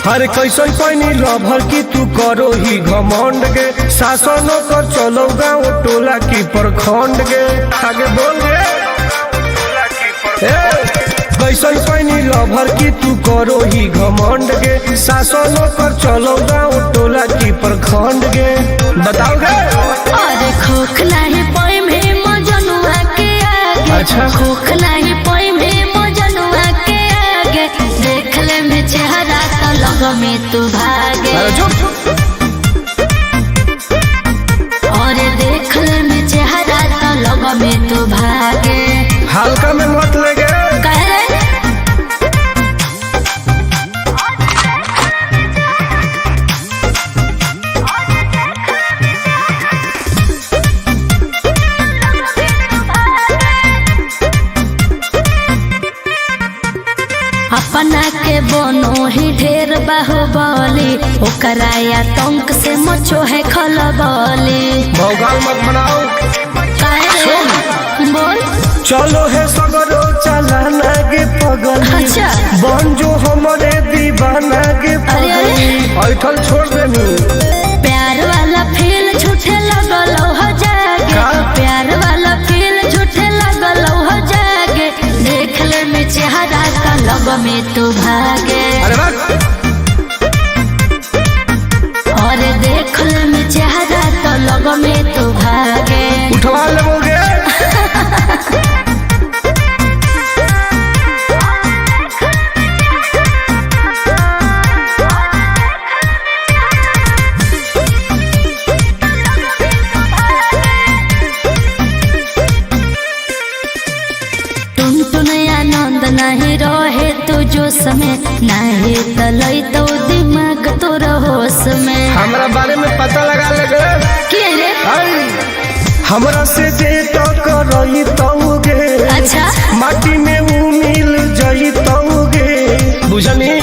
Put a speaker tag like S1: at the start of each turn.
S1: हर कैसन पैनी लभर की तू करो ही घमंड गे शासन कर चलो गाँव टोला की प्रखंड गे आगे बोल गे कैसन पैनी लभर की तू करो ही घमंड गे शासन कर चलो गाँव टोला की प्रखंड गे बताओ गे।
S2: अरे खोखला है पोई में मजनुआ के आगे।
S1: अच्छा
S2: खोखला है पोई में मजनुआ के आगे देख ले में चेहरा तो लग में तू भागे। और देख ले में चेहरा तो लग में तू भागे।
S1: हल्का में मत लगे
S2: कह रे अपना के बनो ही ढेर बाहुबली ओकरा आतंक से मचो है खलबली।
S1: भौकाल मत बनाओ
S2: बोल
S1: चलो है सगरो चलाना गे पगली।
S2: अच्छा
S1: बन जो हमारे दीवाना गे पगली ऐठल छोड़ देनी।
S2: प्यार वाला फील झूठे लगल हो जागे। प्यार वाला फील झूठे लगल हो जागे देख ले में चेहरा का लग में तू भागे। और देख ले में चेहरा तो लग में तू भागे।
S1: उठवा लोगे
S2: आनंद नहीं रहे तू जो समय नहीं तलई तो दिमाग तो होश में।
S1: हमरा बारे में पता लगा लगे
S2: के रे
S1: हमरा से जे तो करई तोगे।
S2: अच्छा
S1: माटी में उ मिल जई तोगे बुझनी।